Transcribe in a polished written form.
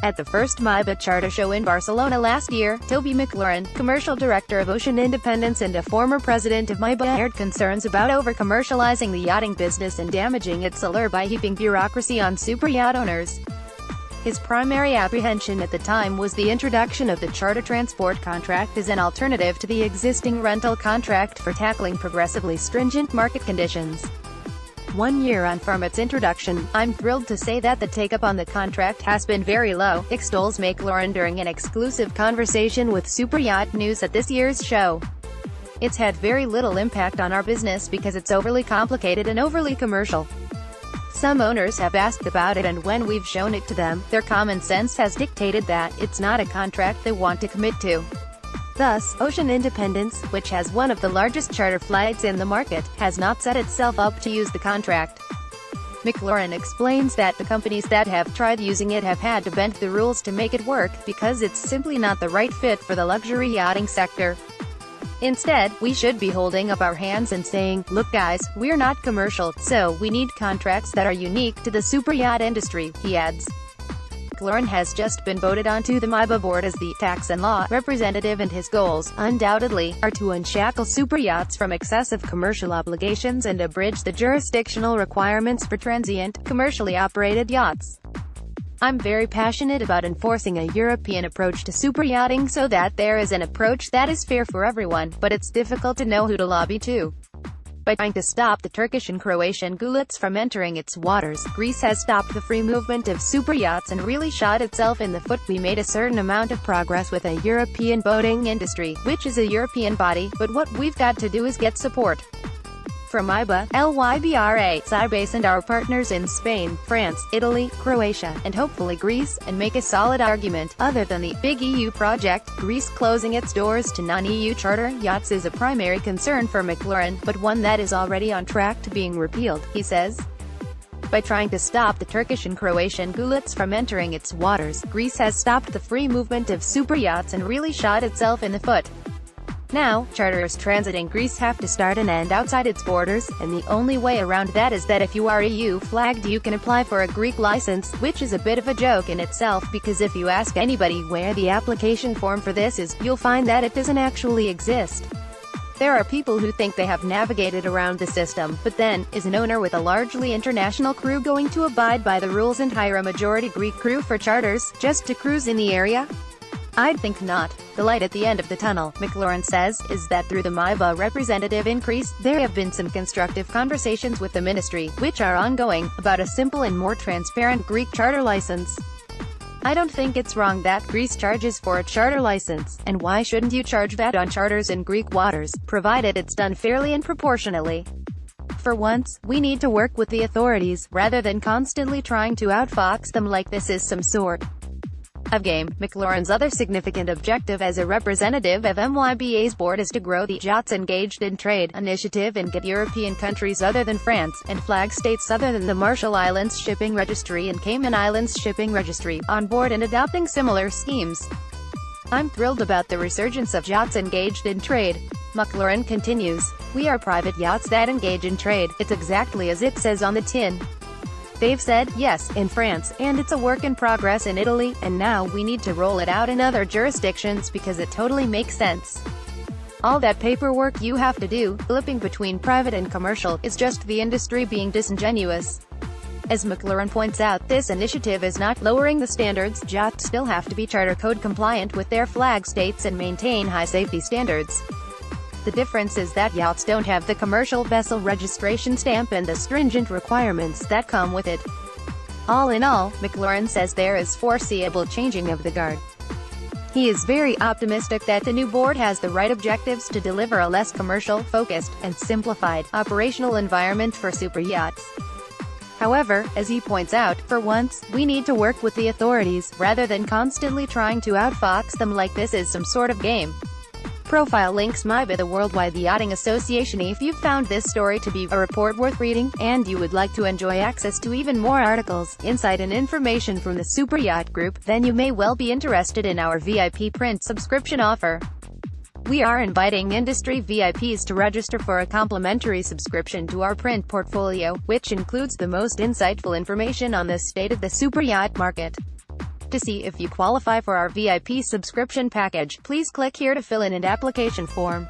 At the first MYBA Charter Show in Barcelona last year, Toby Maclaurin, commercial director of Ocean Independence and a former president of MYBA, aired concerns about over-commercializing the yachting business and damaging its allure by heaping bureaucracy on superyacht owners. His primary apprehension at the time was the introduction of the charter transport contract as an alternative to the existing rental contract for tackling progressively stringent market conditions. 1 year on from its introduction, I'm thrilled to say that the take-up on the contract has been very low, extols Maclaurin during an exclusive conversation with Superyacht News at this year's show. It's had very little impact on our business because it's overly complicated and overly commercial. Some owners have asked about it, and when we've shown it to them, their common sense has dictated that it's not a contract they want to commit to. Thus, Ocean Independence, which has one of the largest charter flights in the market, has not set itself up to use the contract. Maclaurin explains that the companies that have tried using it have had to bend the rules to make it work, because it's simply not the right fit for the luxury yachting sector. Instead, we should be holding up our hands and saying, "Look guys, we're not commercial, so we need contracts that are unique to the superyacht industry," he adds. Maclaurin has just been voted onto the MYBA board as the tax and law representative, and his goals, undoubtedly, are to unshackle superyachts from excessive commercial obligations and abridge the jurisdictional requirements for transient, commercially operated yachts. I'm very passionate about enforcing a European approach to superyachting so that there is an approach that is fair for everyone, but it's difficult to know who to lobby to. By trying to stop the Turkish and Croatian gulets from entering its waters, Greece has stopped the free movement of superyachts and really shot itself in the foot. We made a certain amount of progress with a European boating industry, which is a European body, but what we've got to do is get support from MYBA, LYBRA, Cybase and our partners in Spain, France, Italy, Croatia, and hopefully Greece, and make a solid argument. Other than the big EU project, Greece closing its doors to non-EU charter yachts is a primary concern for Maclaurin, but one that is already on track to being repealed, he says. By trying to stop the Turkish and Croatian gulets from entering its waters, Greece has stopped the free movement of superyachts and really shot itself in the foot. Now, charters transiting Greece have to start and end outside its borders, and the only way around that is that if you are EU flagged you can apply for a Greek license, which is a bit of a joke in itself, because if you ask anybody where the application form for this is, you'll find that it doesn't actually exist. There are people who think they have navigated around the system, but then, is an owner with a largely international crew going to abide by the rules and hire a majority Greek crew for charters, just to cruise in the area? I'd think not. The light at the end of the tunnel, Maclaurin says, is that through the MYBA representative increase, there have been some constructive conversations with the ministry, which are ongoing, about a simple and more transparent Greek charter license. I don't think it's wrong that Greece charges for a charter license, and why shouldn't you charge VAT on charters in Greek waters, provided it's done fairly and proportionally? For once, we need to work with the authorities, rather than constantly trying to outfox them like this is some sort of game. Maclaurin's other significant objective as a representative of MYBA's board is to grow the Yachts Engaged in Trade initiative and get European countries other than France, and flag states other than the Marshall Islands Shipping Registry and Cayman Islands Shipping Registry, on board and adopting similar schemes. I'm thrilled about the resurgence of yachts engaged in trade. Maclaurin continues, "We are private yachts that engage in trade. It's exactly as it says on the tin. They've said, yes, in France, and it's a work in progress in Italy, and now we need to roll it out in other jurisdictions because it totally makes sense. All that paperwork you have to do, flipping between private and commercial, is just the industry being disingenuous." As Maclaurin points out, this initiative is not lowering the standards. Yachts still have to be charter code compliant with their flag states and maintain high safety standards. The difference is that yachts don't have the commercial vessel registration stamp and the stringent requirements that come with it. All in all, Maclaurin says there is foreseeable changing of the guard. He is very optimistic that the new board has the right objectives to deliver a less commercial-focused, and simplified, operational environment for superyachts. However, as he points out, for once, we need to work with the authorities, rather than constantly trying to outfox them like this is some sort of game. Profile links MYBA, the Worldwide Yachting Association. If you've found this story to be a report worth reading, and you would like to enjoy access to even more articles, insight and information from the Superyacht Group, then you may well be interested in our VIP print subscription offer. We are inviting industry VIPs to register for a complimentary subscription to our print portfolio, which includes the most insightful information on the state of the superyacht market. To see if you qualify for our VIP subscription package, please click here to fill in an application form.